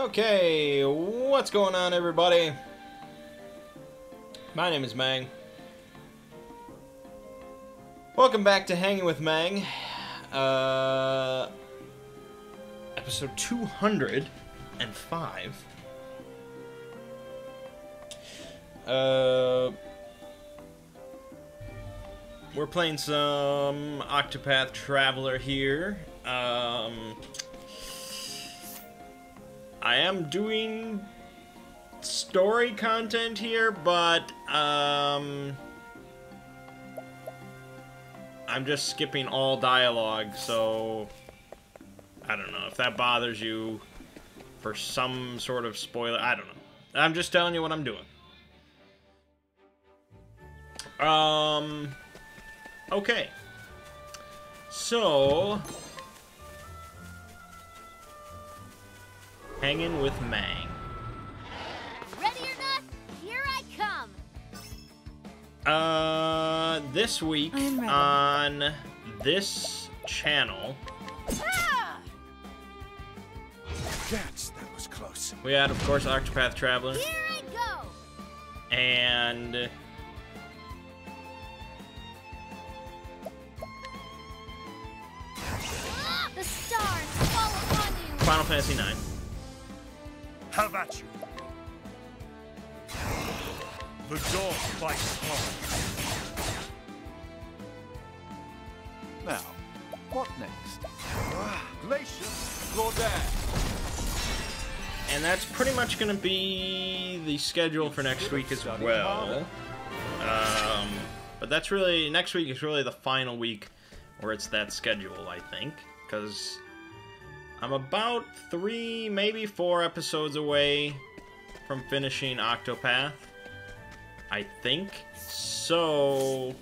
Okay, what's going on, everybody? My name is Mangg. Welcome back to Hanging with Mangg. Episode 205. We're playing some Octopath Traveler here. I am doing story content here, but I'm just skipping all dialogue, so I don't know if that bothers you for some sort of spoiler. I don't know. I'm just telling you what I'm doing. Okay. So, hanging with Mangg. Ready or not, here I come. This week on this channel, That was close. we had, of course, Octopath Traveler, Here I go. and The stars fall upon you. Final Fantasy IX. How about you? The dog bites hard. Now, what next? Glacier, Rodan. And that's pretty much going to be the schedule for next week as well. But that's really, next week is really the final week where it's that schedule, I think. Because I'm about 3, maybe 4 episodes away from finishing Octopath, I think. So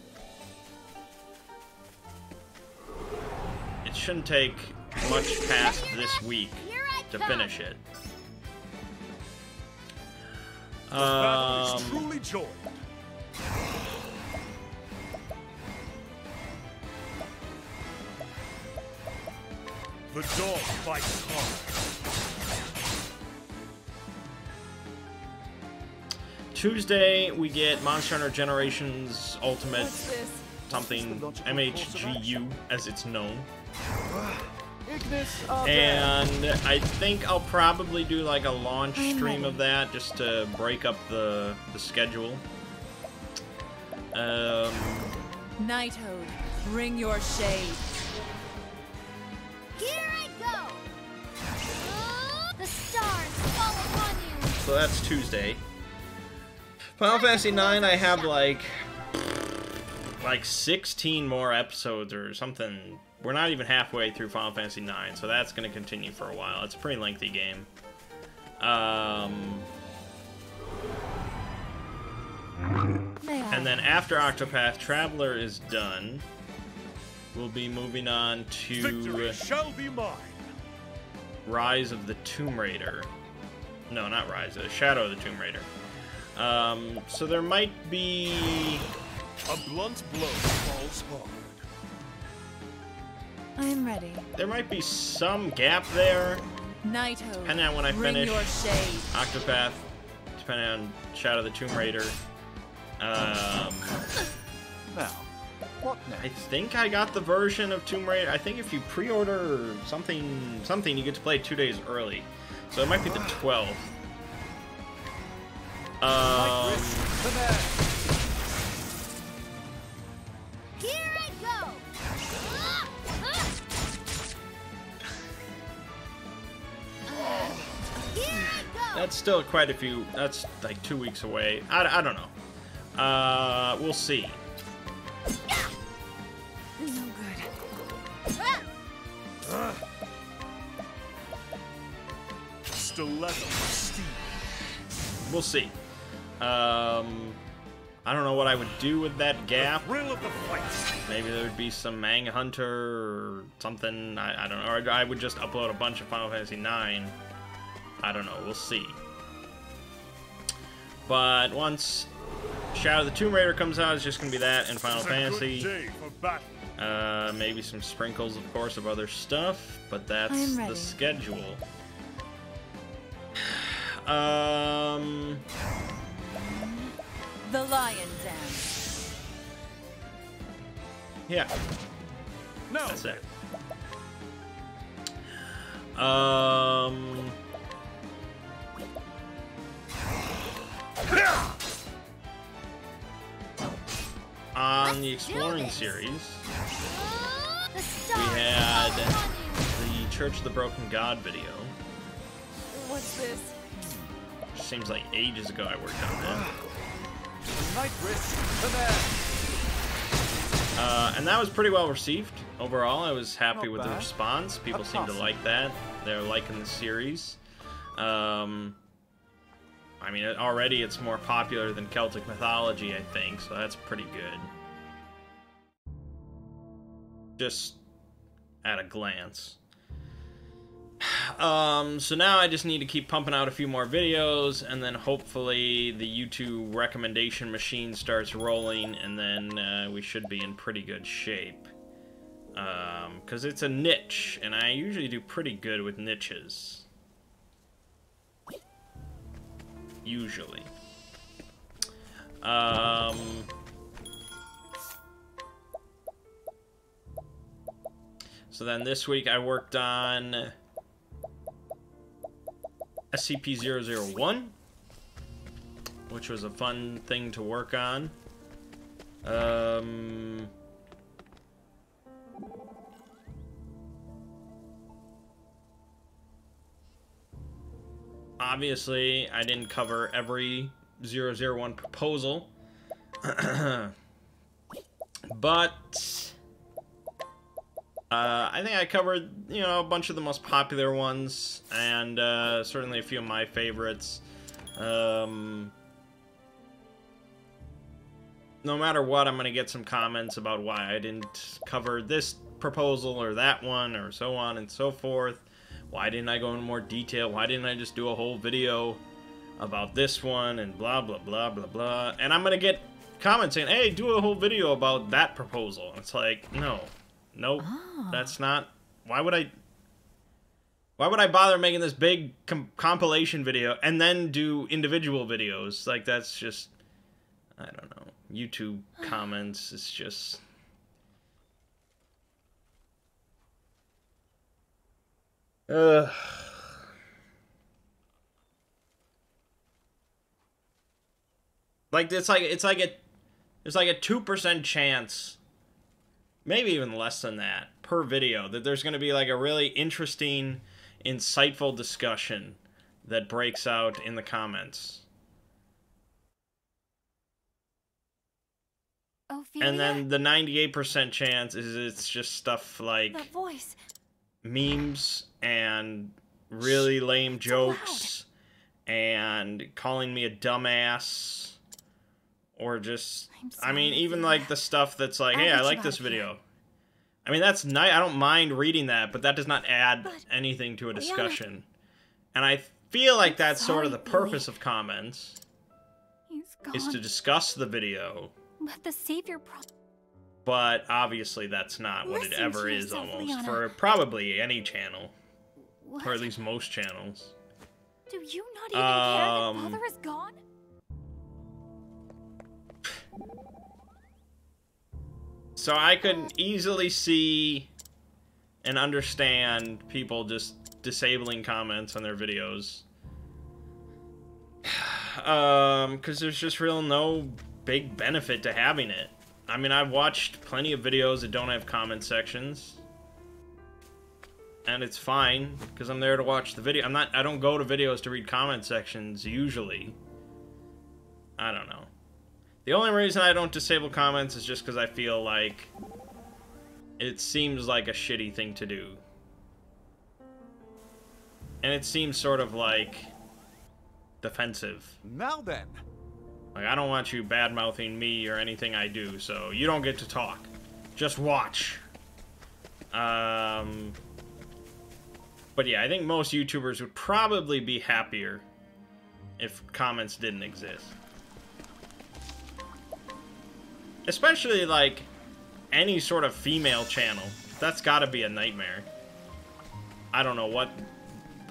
it shouldn't take much past this week to finish it. The battle is truly joined. The dog bites hard. Tuesday, we get Monster Hunter Generations Ultimate something, MHGU, as it's known. And I think I'll probably do like a launch stream of that, just to break up the schedule. Nighthode, bring your shade. Here I go. The stars fall upon you. So that's Tuesday. Final Fantasy IX, I have like 16 more episodes or something. We're not even halfway through Final Fantasy IX, so that's going to continue for a while. It's a pretty lengthy game. And then after Octopath Traveler is done, we'll be moving on to Victory shall be mine. Rise of the Tomb Raider. No, not Rise, Shadow of the Tomb Raider. So there might be... A blunt blow falls hard. I'm ready. There might be some gap there, Nighthode, depending on when I bring finish your shade. Octopath, depending on Shadow of the Tomb Raider. Now, what I next? think I got the version of Tomb Raider. I think if you pre-order something, you get to play it 2 days early. So it might be the 12th. Here I go. Here I go. That's still quite a few. That's like 2 weeks away. I don't know. We'll see. No good. Stiletto steel. We'll see. I don't know what I would do with that gap. Thrill of the fight. Maybe there would be some Mangg Hunter or something. I don't know. Or I would just upload a bunch of Final Fantasy IX. I don't know. We'll see. But once Shadow of the Tomb Raider comes out, it's just going to be that and Final Fantasy. It's a good day for battle. Maybe some sprinkles, of course, of other stuff, but that's the schedule. The lion dance. Yeah. No. That's it. On the Exploring series, The we stars had fall on you. the Church of the Broken God video. What's this? Seems like ages ago I worked on that. Night risk to that. And that was pretty well received. Overall, I was happy Not with the bad. response. People That's seem to awesome. like that. They're liking the series. I mean, already it's more popular than Celtic mythology, I think, so that's pretty good. Just at a glance. So now I just need to keep pumping out a few more videos, and then hopefully the YouTube recommendation machine starts rolling, and then we should be in pretty good shape. Because it's a niche, and I usually do pretty good with niches. Usually. So then this week I worked on SCP-001, which was a fun thing to work on. Obviously, I didn't cover every 001 proposal, but I think I covered, you know, a bunch of the most popular ones, and certainly a few of my favorites. No matter what, I'm going to get some comments about why I didn't cover this proposal or that one, or so on and so forth. Why didn't I go into more detail? Why didn't I just do a whole video about this one, and blah, blah, blah, blah, blah. And I'm going to get comments saying, hey, do a whole video about that proposal. And it's like, no. Nope. That's not... Why would I bother making this big compilation video and then do individual videos? Like, that's just... I don't know. YouTube comments is just... Like, there's like a 2% chance, maybe even less than that, per video, that there's going to be like a really interesting, insightful discussion that breaks out in the comments. Ophelia? And then the 98% chance is it's just stuff like That voice. memes and really lame jokes and calling me a dumbass, or just, I mean, sorry, even Ophelia. like the stuff that's like, I'll hey, get I you like out this of here. video. I mean, that's nice. I don't mind reading that, but that does not add But, anything to a Liana, discussion. And I feel like I'm that's sort of sorry, the purpose Billy. of comments, He's gone. is to discuss the video. But the savior But obviously that's not what it Listen ever to is, yourself, almost, Liana. for probably any channel, What? or at least most channels. Do you not even care that Um, Father is gone? So I could easily see and understand people just disabling comments on their videos. Because there's just real no big benefit to having it. I mean, I've watched plenty of videos that don't have comment sections. And it's fine, because I'm there to watch the video. I don't go to videos to read comment sections, usually. I don't know. The only reason I don't disable comments is just because I feel like it seems like a shitty thing to do. And it seems sort of like defensive. Now then. Like, I don't want you bad-mouthing me or anything I do, so you don't get to talk. Just watch. But yeah, I think most YouTubers would probably be happier if comments didn't exist. Especially, like, any sort of female channel. That's gotta be a nightmare. I don't know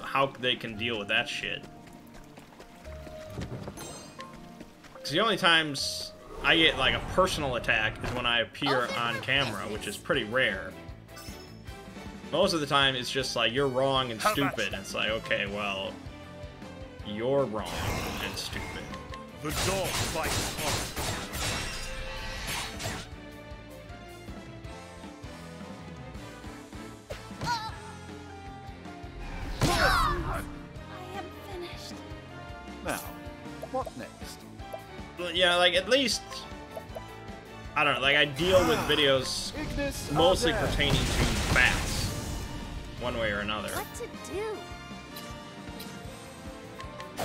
how they can deal with that shit. Because the only times I get like a personal attack is when I appear on camera, which is pretty rare. Most of the time it's just like, you're wrong and stupid. And it's like, okay, well, you're wrong and stupid. The dog fights hard. I am finished. Now, what next? Yeah, like, at least, I don't know, like, I deal with videos Ignis mostly Arder. pertaining to facts, one way or another. What to do?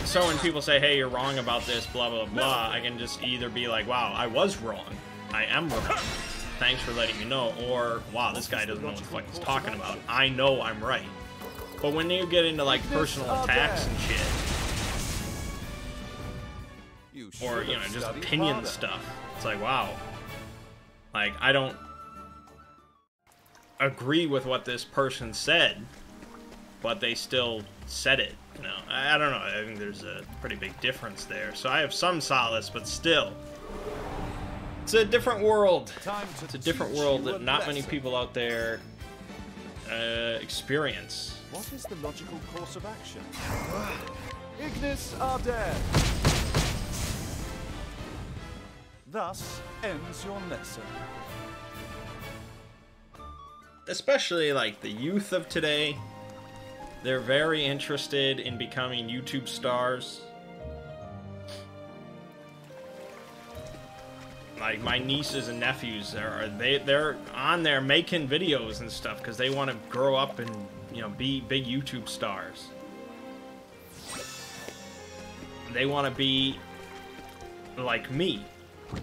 So when people say, hey, you're wrong about this, blah, blah, blah, I can just either be like, wow, I was wrong. I am wrong. Thanks for letting me know. Or, wow, this guy doesn't know what the fuck he's talking about. I know I'm right. But when you get into, like, personal attacks and shit, or, you know, just opinion stuff, it's like, wow. Like, I don't agree with what this person said, but they still said it. You know, I don't know. I think there's a pretty big difference there. So I have some solace, but still, it's a different world. It's a different world that not many people out there experience. What is the logical course of action? Ignis Arder. Thus ends your lesson. Especially like the youth of today. They're very interested in becoming YouTube stars. Like my nieces and nephews, they're on there making videos and stuff because they want to grow up and, you know, be big YouTube stars. They want to be like me.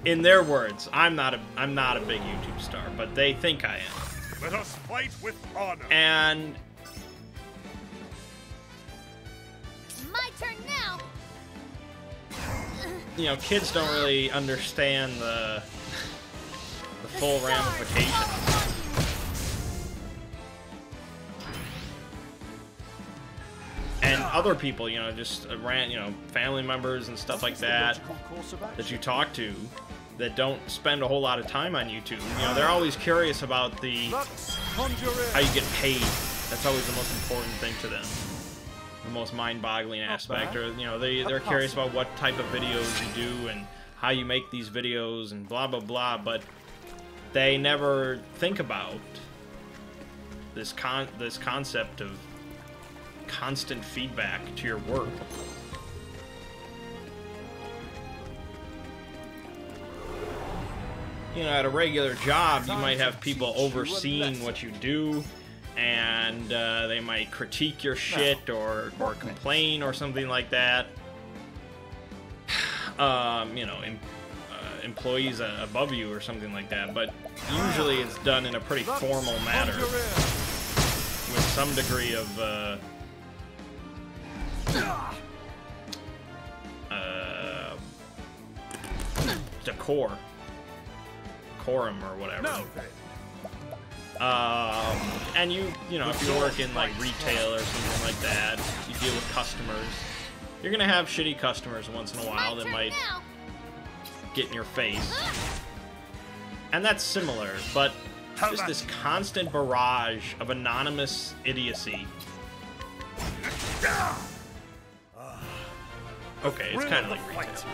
In their words, I'm not a big YouTube star, but they think I am. Let us fight with honor. And My turn now. you know, kids don't really understand the full ramifications. And other people, you know, just family members and stuff like that that you talk to that don't spend a whole lot of time on YouTube. You know, they're always curious about how you get paid. That's always the most important thing to them. The most mind-boggling aspect, or, you know, they're curious about what type of videos you do and how you make these videos and blah blah blah, but they never think about this concept of constant feedback to your work. You know, at a regular job, you might have people overseeing what you do, and they might critique your shit or complain or something like that. You know, employees above you or something like that, but usually it's done in a pretty formal manner with some degree of decorum or whatever. And you know, if you work in like retail or something like that, you deal with customers. You're gonna have shitty customers once in a while that might get in your face. And that's similar, but just this constant barrage of anonymous idiocy. Okay, it's kind of like retail.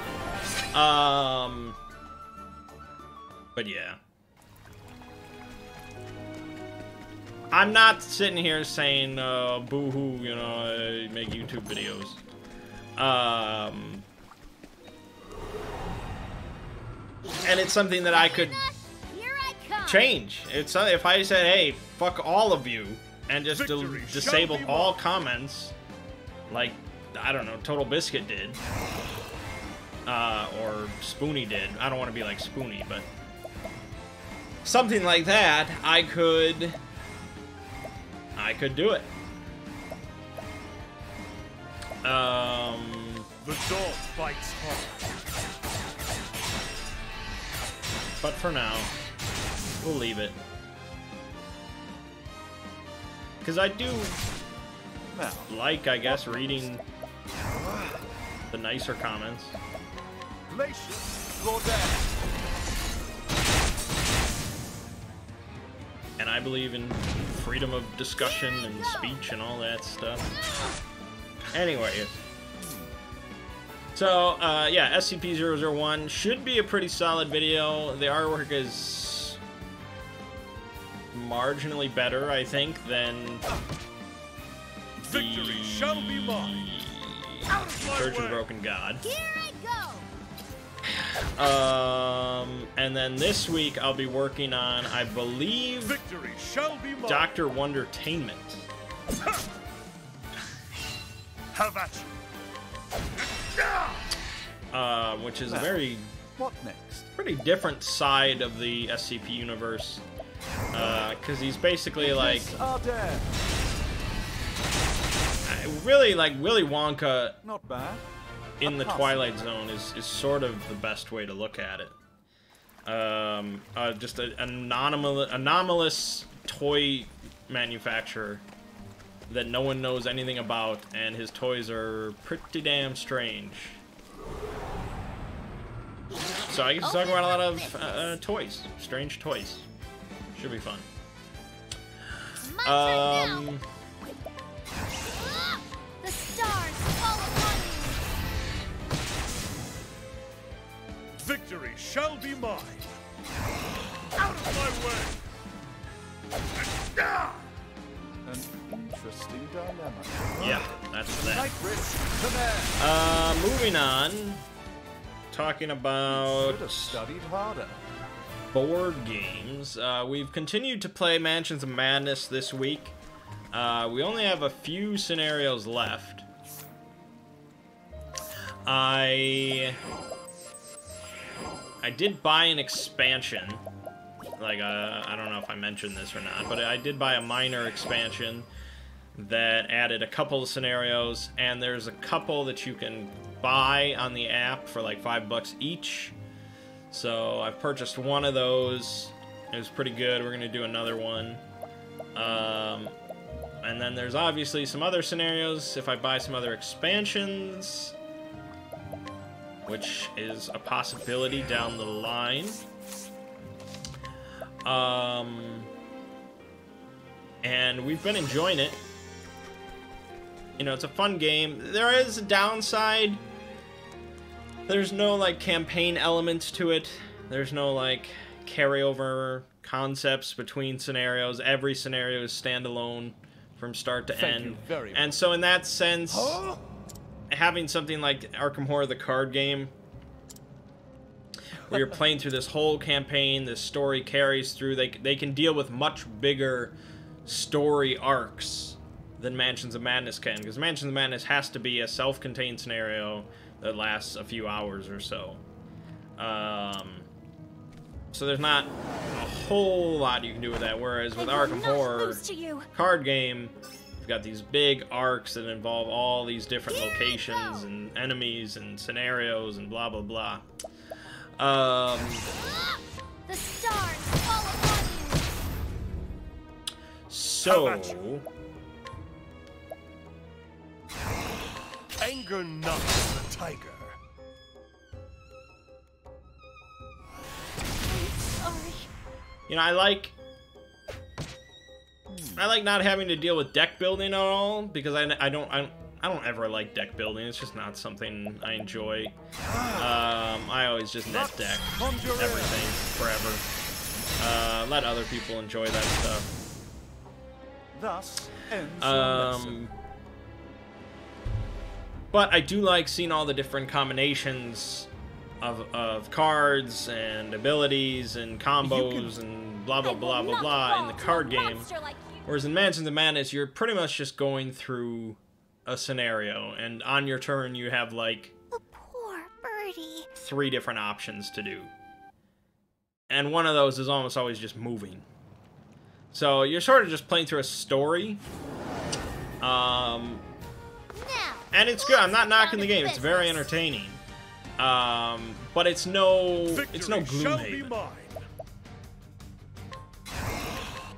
But yeah. I'm not sitting here saying, boo-hoo, you know, make YouTube videos. And it's something that I could change. It's if I said, hey, fuck all of you, and just disabled all comments, like, I don't know, Total Biscuit did. Or Spoonie did. I don't want to be like Spoonie, but something like that, I could do it. The dog bites hard. But for now, we'll leave it. Because I do like, I guess, reading the nicer comments. Glacius Rodan. And I believe in freedom of discussion and speech and all that stuff. Anyway. So, yeah, SCP-001 should be a pretty solid video. The artwork is marginally better, I think, than Victory shall be mine. Out of my Church of way. Broken God. Here I go. And then this week I'll be working on, I believe, Victory shall be mine. Dr. Wondertainment. Have at you. Which is a very What next? pretty different side of the SCP universe. Because he's basically like, Arden. really like Willy Wonka Not bad. in the Passable. Twilight Zone is sort of the best way to look at it. Just an anomalous toy manufacturer that no one knows anything about, and his toys are pretty damn strange. So I get to talk about a lot of toys, strange toys. Should be fun. My turn now. The stars fall upon you. Victory shall be mine. Out of my way. An interesting dilemma. Yeah, that's that. Night risk. Command. Moving on. Talking about Should have studied harder. board games. We've continued to play Mansions of Madness this week. We only have a few scenarios left. I did buy an expansion. Like, I don't know if I mentioned this or not, but I did buy a minor expansion that added a couple of scenarios, and there's a couple that you can buy on the app for like $5 each. So I've purchased one of those. It was pretty good. We're gonna do another one. And then there's obviously some other scenarios if I buy some other expansions, which is a possibility down the line. And we've been enjoying it. You know, it's a fun game. There is a downside. There's no, like, campaign elements to it. There's no, like, carryover concepts between scenarios. Every scenario is standalone from start to Thank end. you very And so in that sense, having something like Arkham Horror the card game, where you're playing through this whole campaign, this story carries through, they can deal with much bigger story arcs than Mansions of Madness can, because Mansions of Madness has to be a self-contained scenario that lasts a few hours or so. So there's not a whole lot you can do with that, whereas with I will Arkham not Horror lose to you. card game, you've got these big arcs that involve all these different Here I locations go. and enemies and scenarios and blah blah blah. The stars fall upon you. So Anger not the tiger. Sorry. you know, I like not having to deal with deck building at all, because I don't ever like deck building. It's just not something I enjoy. I always just net deck everything forever. Let other people enjoy that stuff. Thus ends your lesson. But I do like seeing all the different combinations of cards and abilities and combos and blah blah blah blah blah in the card game. Whereas in Mansions of Madness, you're pretty much just going through a scenario, and on your turn you have like The poor birdie. 3 different options to do. And one of those is almost always just moving. So you're sort of just playing through a story. Now, And it's good. I'm not let's knocking the get game. down It's to very business. entertaining. But it's no Victory shall be Gloomhaven. mine.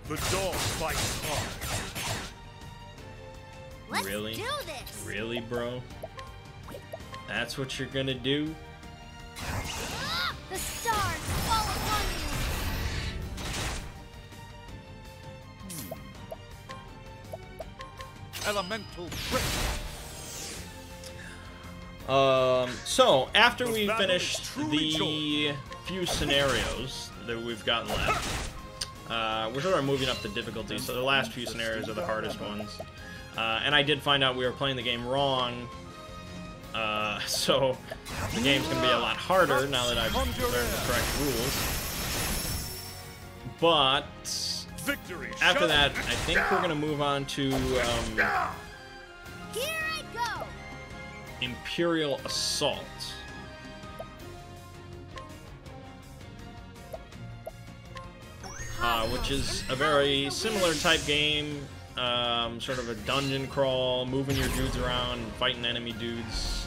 The dog fights hard. let's Really? do this. Really, bro? That's what you're gonna do? The stars fall upon you. Elemental trick. So, after we battle finished is truly the few scenarios that we've gotten left, we're sort of moving up the difficulty, so the last few scenarios are the hardest ones. And I did find out we were playing the game wrong, so the game's going to be a lot harder now that I've learned the correct rules. But after that, I think we're going to move on to Here I go. Imperial Assault. Which is a very similar type game, sort of a dungeon crawl, moving your dudes around, fighting enemy dudes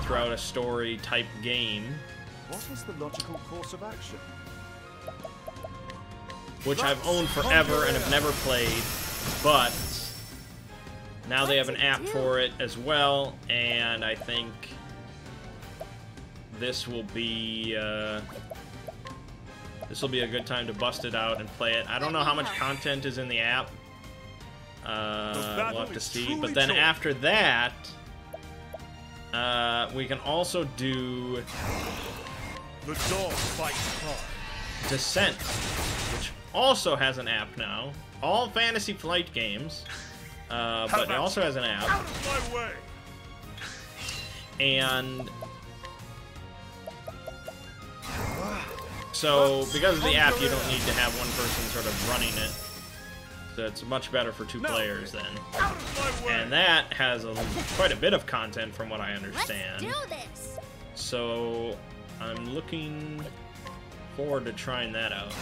throughout a story type game. What is the logical course of action? Which I've owned forever and have never played, but now they have an app for it as well, and I think this will be a good time to bust it out and play it. I don't know how much content is in the app. We'll have to see. But then after that, we can also do The dog fights hard. Descent, which also has an app now. All Fantasy Flight games, but it also has an app. Out of my way. And so, because of the app, you don't need to have one person sort of running it. So it's much better for two players then. Out of my way. And that has quite a bit of content from what I understand. Let's do this. So I'm looking forward to trying that out.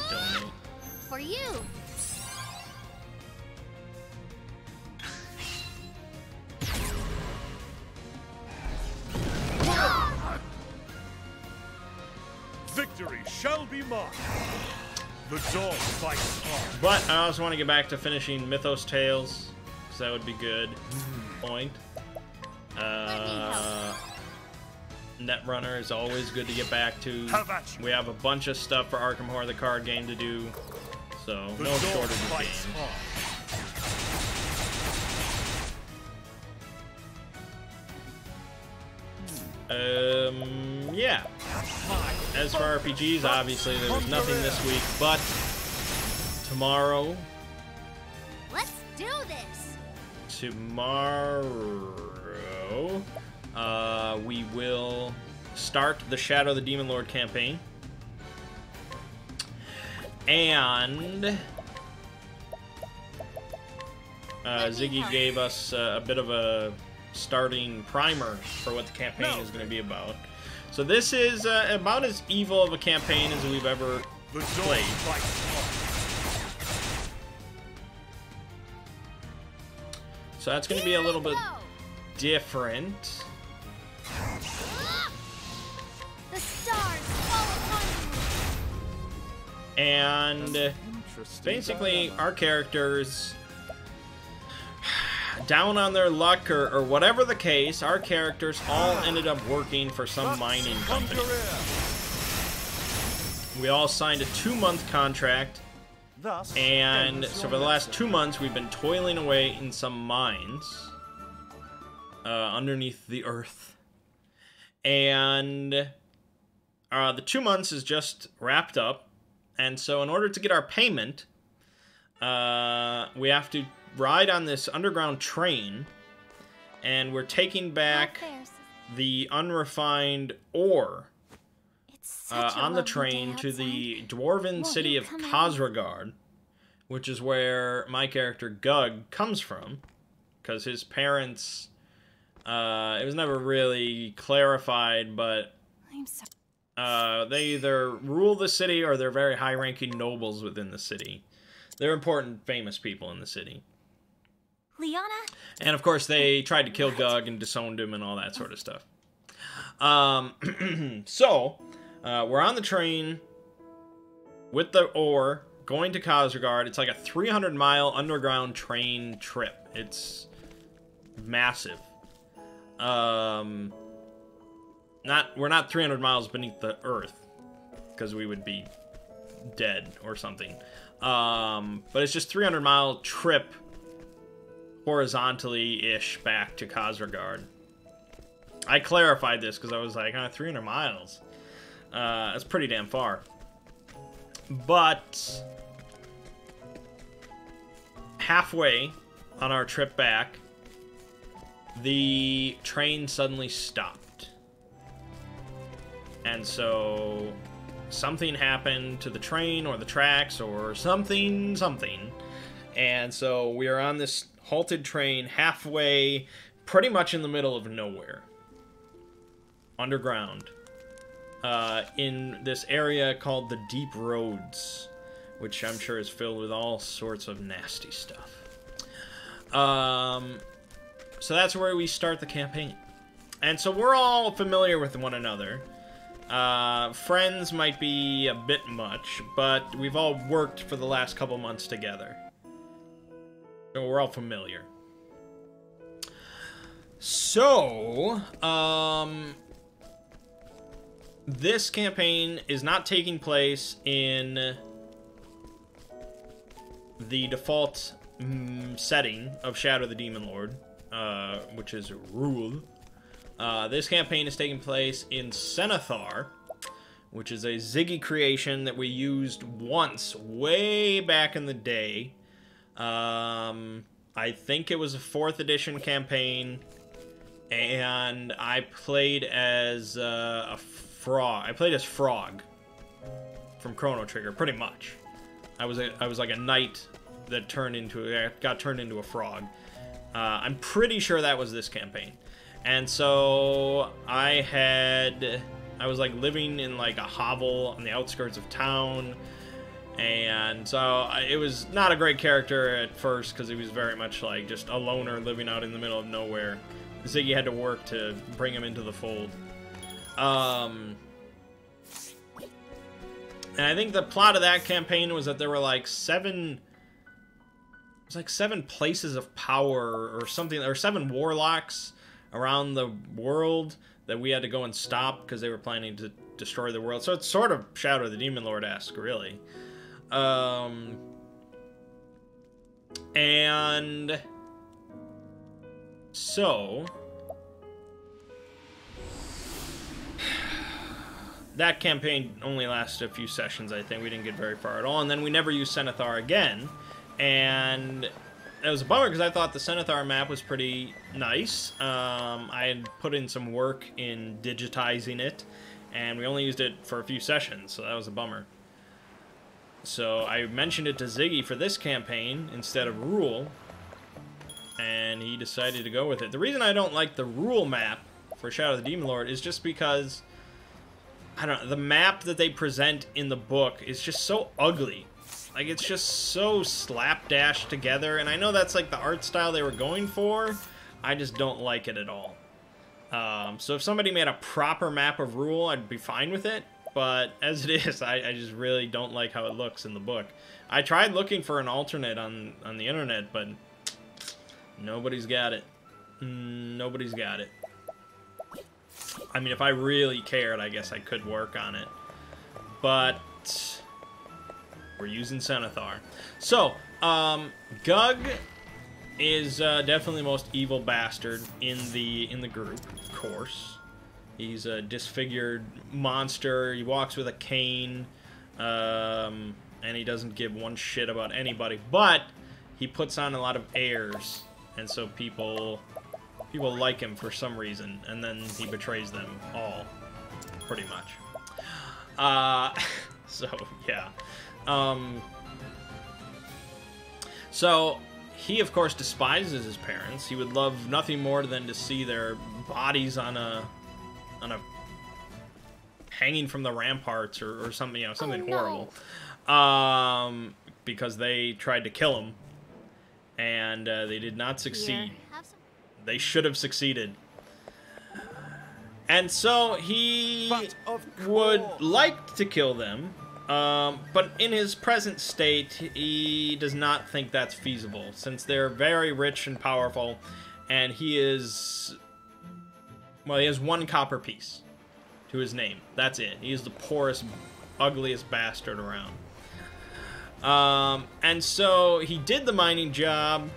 Donate. For you. Victory shall be mine. The dog fights hard. But I also want to get back to finishing Mythos Tales, because that would be good. Point. Netrunner is always good to get back to. We have a bunch of stuff for Arkham Horror, the card game, to do, so The no dog shortage of fights games. hard. Yeah. As for RPGs, obviously there was nothing this week, but tomorrow, Let's do this. we will start the Shadow of the Demon Lord campaign. And Ziggy gave us a bit of a starting primer for what the campaign is going to be about. So this is about as evil of a campaign as we've ever The dog played. fights hard. So that's going to be a little bit different. The stars fall upon you. And Interesting. basically our characters, down on their luck or whatever the case, our characters all ended up working for some mining company. We all signed a 2-month contract, Thus, and ends so your for the last lesson. 2 months we've been toiling away in some mines underneath the earth. And the 2 months is just wrapped up, and so in order to get our payment, we have to ride on this underground train, and we're taking back the unrefined ore on the train to the dwarven city of Khazragard, which is where my character Gug comes from, because his parents, it was never really clarified, but I'm sorry. they either rule the city or they're very high-ranking nobles within the city. They're important, famous people in the city. Liana? And of course, they tried to kill Gug and disowned him and all that sort of stuff. So, we're on the train, with the ore, going to Kazragard. It's like a 300-mile underground train trip. It's massive. We're not 300 miles beneath the earth, because we would be dead or something. But it's just 300-mile trip horizontally-ish back to Kazragard. I clarified this because I was like, 300 miles. That's pretty damn far. But halfway on our trip back, the train suddenly stopped. And so something happened to the train or the tracks or something. And so we are on this halted train halfway, pretty much in the middle of nowhere. Underground. In this area called the Deep Roads, which I'm sure is filled with all sorts of nasty stuff. So that's where we start the campaign. And so we're all familiar with one another. Friends might be a bit much, but we've all worked for the last couple months together. So we're all familiar. So, this campaign is not taking place in the default setting of Shadow the Demon Lord, which is Rule. This campaign is taking place in Cenithar, which is a Ziggy creation that we used once, way back in the day. I think it was a 4th edition campaign, and I played as a frog. I played as Frog from Chrono Trigger, pretty much. I was like a knight that got turned into a frog. I'm pretty sure that was this campaign. And so I was like living in like a hovel on the outskirts of town, and so it was not a great character at first because he was very much like just a loner living out in the middle of nowhere. Ziggy had to work to bring him into the fold. And I think the plot of that campaign was that there were like 7 places of power or something, or 7 warlocks around the world that we had to go and stop because they were planning to destroy the world. So it's sort of Shadow the Demon Lord-esque, really. And so that campaign only lasted a few sessions, I think. We didn't get very far at all, and then we never used Cenithar again. And it was a bummer because I thought the Cenithar map was pretty nice. I had put in some work in digitizing it, and we only used it for a few sessions, so that was a bummer. So I mentioned it to Ziggy for this campaign instead of Rule, and he decided to go with it. The reason I don't like the Rule map for Shadow of the Demon Lord is just because, I don't know, the map that they present in the book is just so ugly. Like, it's just so slapdash together, and I know that's like the art style they were going for. I just don't like it at all. So if somebody made a proper map of Rule, I'd be fine with it. But as it is, I just really don't like how it looks in the book. I tried looking for an alternate on the internet, but nobody's got it. Nobody's got it. I mean, if I really cared, I guess I could work on it. But we're using Cenithar. So, Gug is definitely the most evil bastard in the group, of course. He's a disfigured monster. He walks with a cane, and he doesn't give one shit about anybody. But he puts on a lot of airs, and so people like him for some reason, and then he betrays them all, pretty much. So yeah. So he, of course, despises his parents. He would love nothing more than to see their bodies on a hanging from the ramparts or something, you know, something horrible. Because they tried to kill him, and they did not succeed. They should have succeeded. And so he would like to kill them, But in his present state, he does not think that's feasible, since they're very rich and powerful, and he is... Well, he has 1 copper piece to his name. That's it. He is the poorest, ugliest bastard around. And so he did the mining job,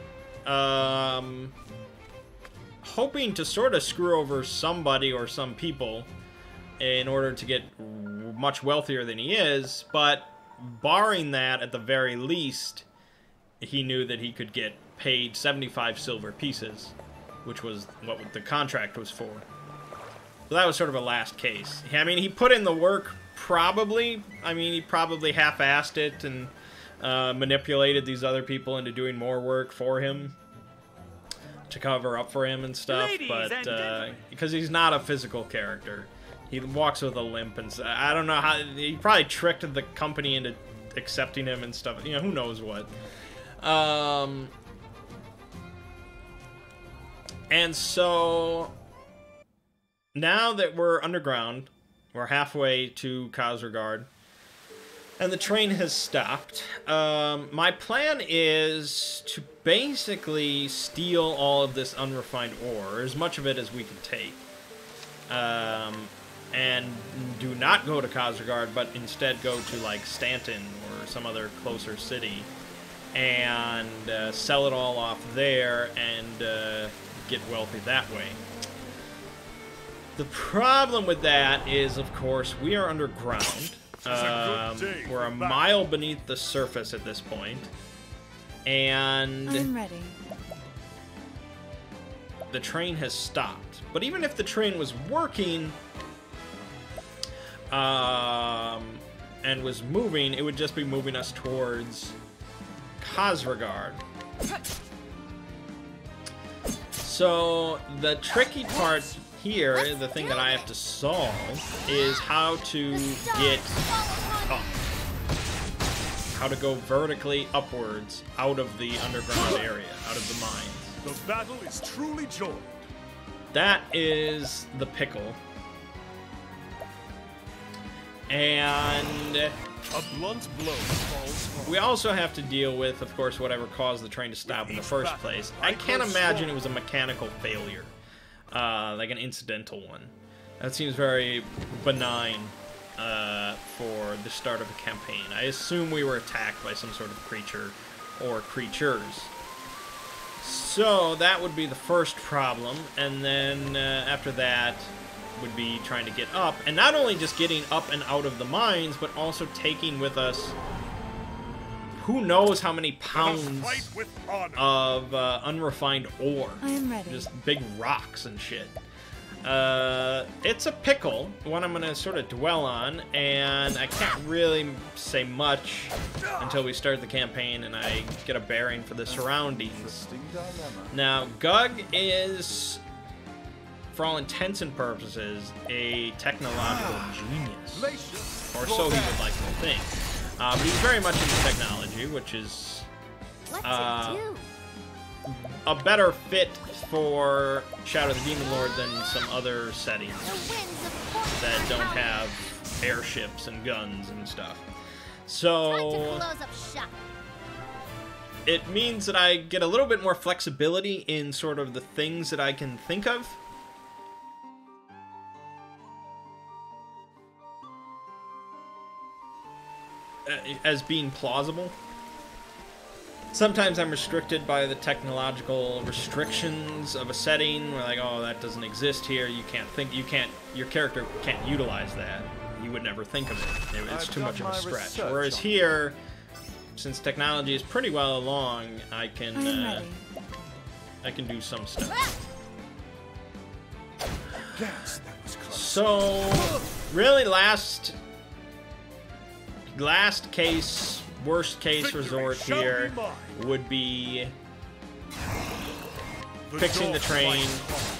hoping to sort of screw over somebody or some people in order to get much wealthier than he is, but barring that, at the very least, he knew that he could get paid 75 silver pieces, which was what the contract was for. So that was sort of a last case. I mean, he put in the work, probably. I mean, he probably half-assed it and manipulated these other people into doing more work for him to cover up for him and stuff, but because he's not a physical character. He walks with a limp, and I don't know how... He probably tricked the company into accepting him and stuff. You know, who knows what. And so... Now that we're underground, we're halfway to Khazragard, and the train has stopped. My plan is to basically steal all of this unrefined ore, as much of it as we can take. And do not go to Khazragard, but instead go to, like, Stanton or some other closer city and sell it all off there and get wealthy that way. The problem with that is, of course, we are underground. We're a mile beneath the surface at this point. And I'm ready. The train has stopped. But even if the train was working... and was moving, it would just be moving us towards Khazragard. So the tricky part here, the thing that I have to solve, is how to get up. How to go vertically upwards out of the underground area, out of the mines. The battle is truly joined. That is the pickle. And a blunt blow falls hard. We also have to deal with, of course, whatever caused the train to stop in the first place. I can't imagine it was a mechanical failure, like an incidental one. That seems very benign for the start of a campaign. I assume we were attacked by some sort of creature or creatures. So that would be the first problem, and then after that would be trying to get up, and not only just getting up and out of the mines, but also taking with us who knows how many pounds of unrefined ore. I am ready. Just big rocks and shit. It's a pickle, one I'm going to sort of dwell on, and I can't really say much until we start the campaign and I get a bearing for the surroundings. Now, Gug is, for all intents and purposes, a technological genius. Or so he would like to think. But he's very much into technology, which is a better fit for Shadow of the Demon Lord than some other settings that don't have airships and guns and stuff. So it means that I get a little bit more flexibility in sort of the things that I can think of. As being plausible. Sometimes I'm restricted by the technological restrictions of a setting. We're like, oh, that doesn't exist here. You can't think, your character can't utilize that. You would never think of it. It's too much of a stretch. Whereas here, since technology is pretty well along, I can do some stuff. So, really, last case, worst case resort here would be fixing the train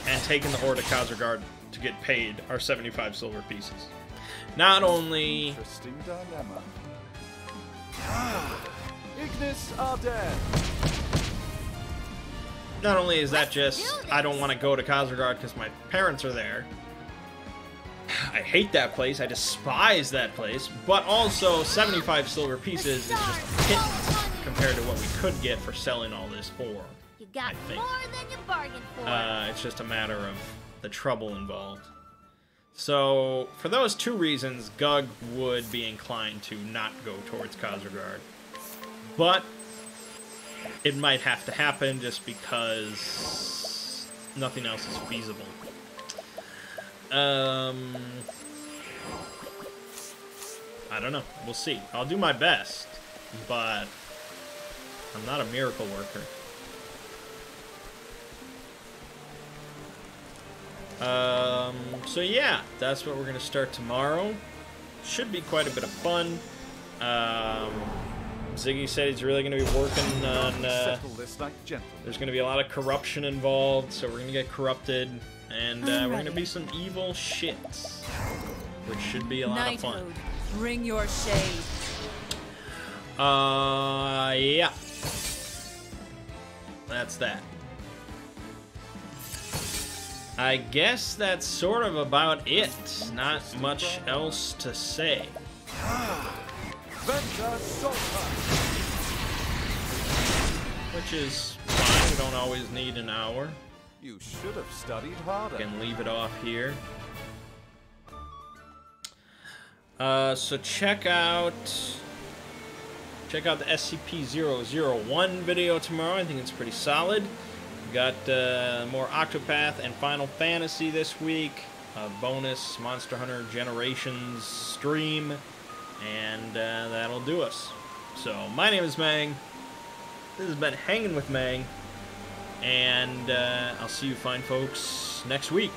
and taking the ore to Khazragard to get paid our 75 silver pieces. Not only Interesting dilemma. Ignis are dead. Not only is that just I don't want to go to Khazragard because my parents are there. I hate that place. I despise that place. But also, 75 silver pieces is just a pittance compared to what we could get for selling all this for. You got I think. more than you bargained for. It's just a matter of the trouble involved. So, for those two reasons, Gug would be inclined to not go towards Khazregard. But it might have to happen just because nothing else is feasible. I don't know. We'll see. I'll do my best, but I'm not a miracle worker. So yeah, that's what we're gonna start tomorrow. Should be quite a bit of fun. Ziggy said he's really gonna be working on. Settle this like gentlemen. There's gonna be a lot of corruption involved, so we're gonna get corrupted, and we're gonna be some evil shits, which should be a lot of fun. Knighthood, bring your shade. Yeah. That's that. I guess that's sort of about it. Not much else to say. Venta Solta. Which is fine. We don't always need an hour. You should have studied harder. Can leave it off here. So check out the SCP-001 video tomorrow. I think it's pretty solid. We got more Octopath and Final Fantasy this week. A bonus Monster Hunter Generations stream. And that'll do us. So, my name is Mangg. This has been Hanging with Mangg. And I'll see you fine folks next week.